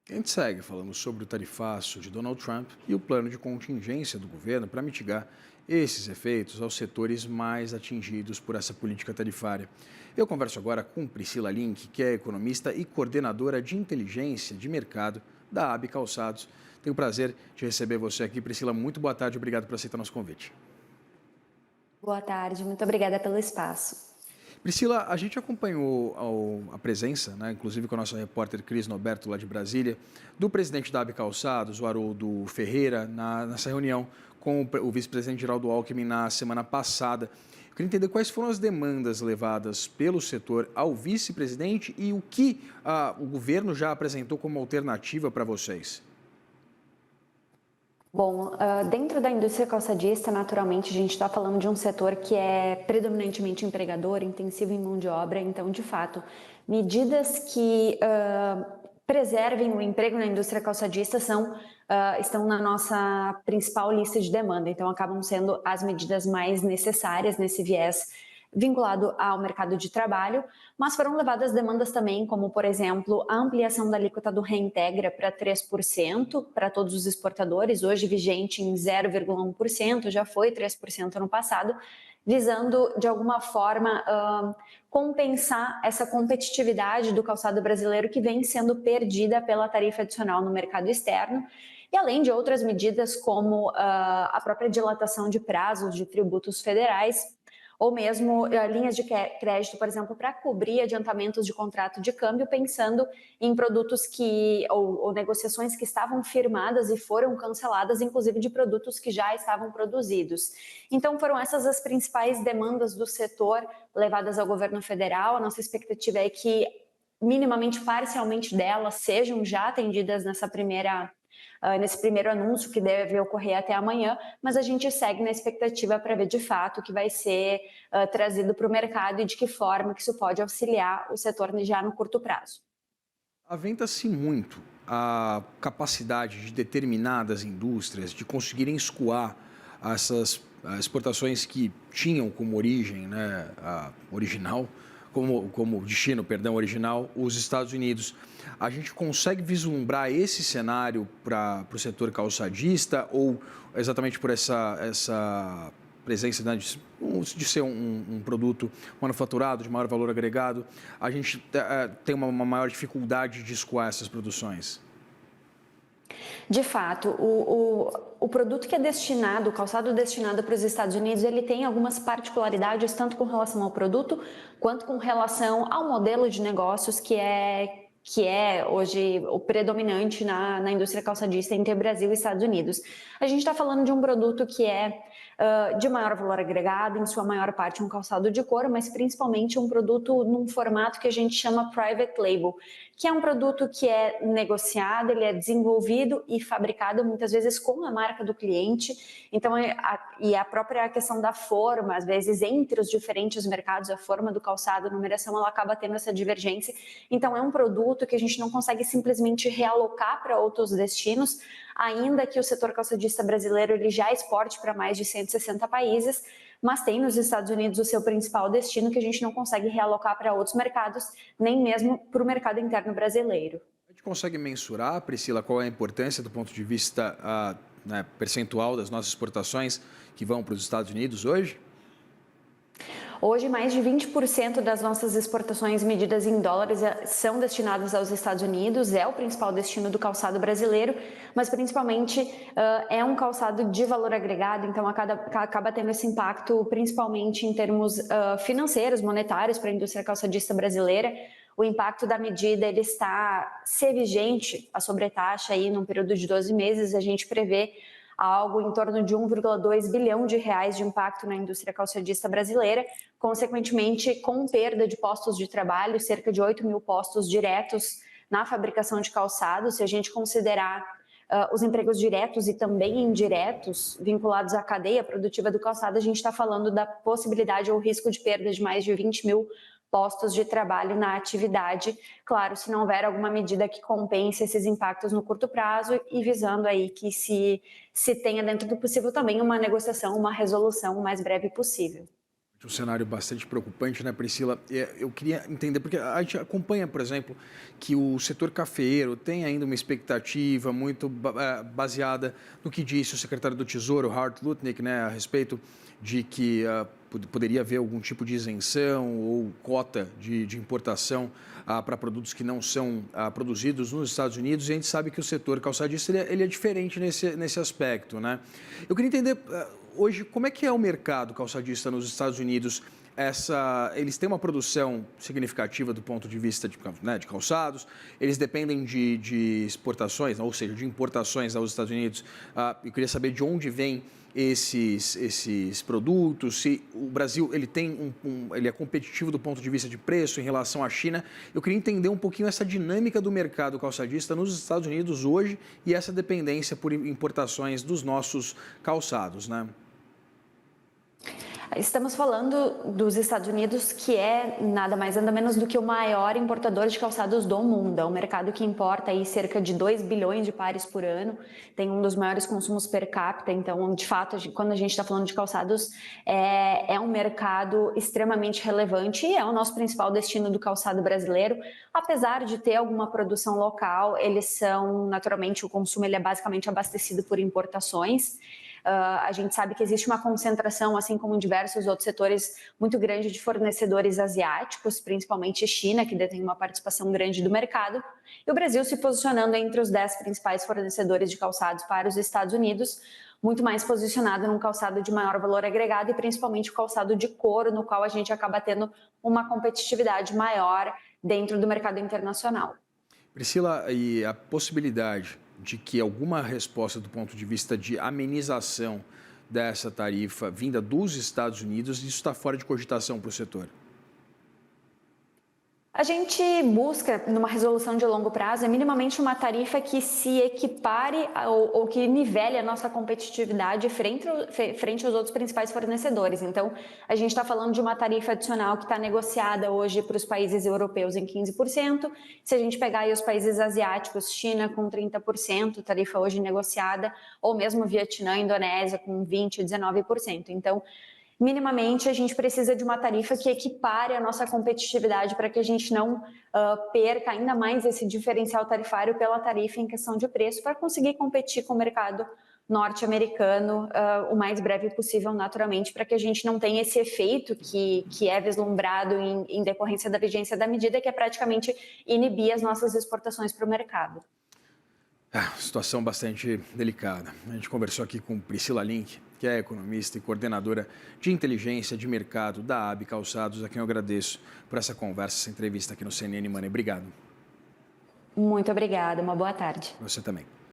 A gente segue falando sobre o tarifaço de Donald Trump e o plano de contingência do governo para mitigar esses efeitos aos setores mais atingidos por essa política tarifária. Eu converso agora com Priscila Link, que é economista e coordenadora de inteligência de mercado da AB Calçados. Tenho o prazer de receber você aqui, Priscila. Muito boa tarde, obrigado por aceitar nosso convite. Boa tarde, muito obrigada pelo espaço. Priscila, a gente acompanhou a presença, né, inclusive com a nossa repórter Cris Noberto, lá de Brasília, do presidente da AB Calçados, o Haroldo Ferreira, nessa reunião com o vice-presidente Geraldo Alckmin na semana passada. Eu queria entender quais foram as demandas levadas pelo setor ao vice-presidente e o que o governo já apresentou como alternativa para vocês. Bom, dentro da indústria calçadista, naturalmente, a gente está falando de um setor que é predominantemente empregador, intensivo em mão de obra, então, de fato, medidas que preservem o emprego na indústria calçadista estão na nossa principal lista de demanda, então acabam sendo as medidas mais necessárias nesse viés vinculado ao mercado de trabalho, mas foram levadas demandas também, como, por exemplo, a ampliação da alíquota do Reintegra para 3% para todos os exportadores, hoje vigente em 0,1%, já foi 3% no passado, visando, de alguma forma, compensar essa competitividade do calçado brasileiro que vem sendo perdida pela tarifa adicional no mercado externo, e além de outras medidas como a própria dilatação de prazos de tributos federais, ou mesmo linhas de crédito, por exemplo, para cobrir adiantamentos de contrato de câmbio, pensando em produtos ou negociações que estavam firmadas e foram canceladas, inclusive de produtos que já estavam produzidos. Então, foram essas as principais demandas do setor levadas ao governo federal. A nossa expectativa é que minimamente, parcialmente delas sejam já atendidas nesse primeiro anúncio que deve ocorrer até amanhã, mas a gente segue na expectativa para ver de fato o que vai ser trazido para o mercado e de que forma que isso pode auxiliar o setor já no curto prazo. Aventa-se muito a capacidade de determinadas indústrias de conseguirem escoar essas exportações que tinham como origem, né, original, como destino, perdão, original, os Estados Unidos. A gente consegue vislumbrar esse cenário para o setor calçadista ou exatamente por essa presença, né, de ser um produto manufaturado de maior valor agregado, a gente tem uma maior dificuldade de escoar essas produções? De fato, o produto que é destinado, o calçado destinado para os Estados Unidos, ele tem algumas particularidades, tanto com relação ao produto, quanto com relação ao modelo de negócios que é hoje o predominante na indústria calçadista entre Brasil e Estados Unidos. A gente está falando de um produto que é de maior valor agregado, em sua maior parte um calçado de couro, mas principalmente um produto num formato que a gente chama private label, que é um produto que é negociado, ele é desenvolvido e fabricado muitas vezes com a marca do cliente. Então, e a própria questão da forma, às vezes entre os diferentes mercados, a forma do calçado, a numeração, ela acaba tendo essa divergência. Então, é um produto que a gente não consegue simplesmente realocar para outros destinos, ainda que o setor calçadista brasileiro ele já exporte para mais de 160 países, mas tem nos Estados Unidos o seu principal destino que a gente não consegue realocar para outros mercados, nem mesmo para o mercado interno brasileiro. A gente consegue mensurar, Priscila, qual é a importância do ponto de vista né, percentual das nossas exportações que vão para os Estados Unidos hoje? Hoje, mais de 20% das nossas exportações medidas em dólares são destinadas aos Estados Unidos, é o principal destino do calçado brasileiro, mas principalmente é um calçado de valor agregado, então acaba tendo esse impacto principalmente em termos financeiros, monetários para a indústria calçadista brasileira. O impacto da medida ele está ser vigente, a sobretaxa aí num período de 12 meses, a gente prevê algo em torno de 1,2 bilhão de reais de impacto na indústria calçadista brasileira, consequentemente com perda de postos de trabalho, cerca de 8 mil postos diretos na fabricação de calçados. Se a gente considerar os empregos diretos e também indiretos vinculados à cadeia produtiva do calçado, a gente está falando da possibilidade ou risco de perda de mais de 20 mil postos de trabalho na atividade, claro, se não houver alguma medida que compense esses impactos no curto prazo e visando aí que se tenha dentro do possível também uma negociação, uma resolução o mais breve possível. Um cenário bastante preocupante, né, Priscila? Eu queria entender, porque a gente acompanha, por exemplo, que o setor cafeeiro tem ainda uma expectativa muito baseada no que disse o secretário do Tesouro, Howard Lutnick, né, a respeito de que poderia haver algum tipo de isenção ou cota de importação para produtos que não são produzidos nos Estados Unidos, e a gente sabe que o setor calçadista ele é diferente nesse aspecto, né? Eu queria entender hoje como é que é o mercado calçadista nos Estados Unidos. Eles têm uma produção significativa do ponto de vista de calçados, eles dependem de exportações, ou seja, de importações aos Estados Unidos. Eu queria saber de onde vêm esses produtos, se o Brasil ele é competitivo do ponto de vista de preço em relação à China. Eu queria entender um pouquinho essa dinâmica do mercado calçadista nos Estados Unidos hoje e essa dependência por importações dos nossos calçados, né? Estamos falando dos Estados Unidos, que é nada mais nada menos do que o maior importador de calçados do mundo. É um mercado que importa aí cerca de 2 bilhões de pares por ano, tem um dos maiores consumos per capita. Então, de fato, quando a gente está falando de calçados, é um mercado extremamente relevante e é o nosso principal destino do calçado brasileiro. Apesar de ter alguma produção local, eles são, naturalmente, o consumo ele é basicamente abastecido por importações. A gente sabe que existe uma concentração, assim como em diversos outros setores, muito grande de fornecedores asiáticos, principalmente China, que detém uma participação grande do mercado, e o Brasil se posicionando entre os 10 principais fornecedores de calçados para os Estados Unidos, muito mais posicionado num calçado de maior valor agregado e principalmente o calçado de couro, no qual a gente acaba tendo uma competitividade maior dentro do mercado internacional. Priscila, e a possibilidade de que alguma resposta do ponto de vista de amenização dessa tarifa vinda dos Estados Unidos, isso está fora de cogitação para o setor? A gente busca, numa resolução de longo prazo, minimamente uma tarifa que se equipare ou que nivele a nossa competitividade frente aos outros principais fornecedores. Então, a gente está falando de uma tarifa adicional que está negociada hoje para os países europeus em 15%. Se a gente pegar aí os países asiáticos, China com 30%, tarifa hoje negociada, ou mesmo Vietnã, Indonésia com 20%, 19%. Então, minimamente, a gente precisa de uma tarifa que equipare a nossa competitividade para que a gente não perca ainda mais esse diferencial tarifário pela tarifa em questão de preço, para conseguir competir com o mercado norte-americano o mais breve possível, naturalmente, para que a gente não tenha esse efeito que é vislumbrado em decorrência da vigência da medida, que é praticamente inibir as nossas exportações para o mercado. Situação bastante delicada. A gente conversou aqui com Priscila Link, que é economista e coordenadora de inteligência de mercado da AB Calçados, a quem eu agradeço por essa conversa, essa entrevista aqui no CNN Money. Obrigado. Muito obrigada, uma boa tarde. Você também.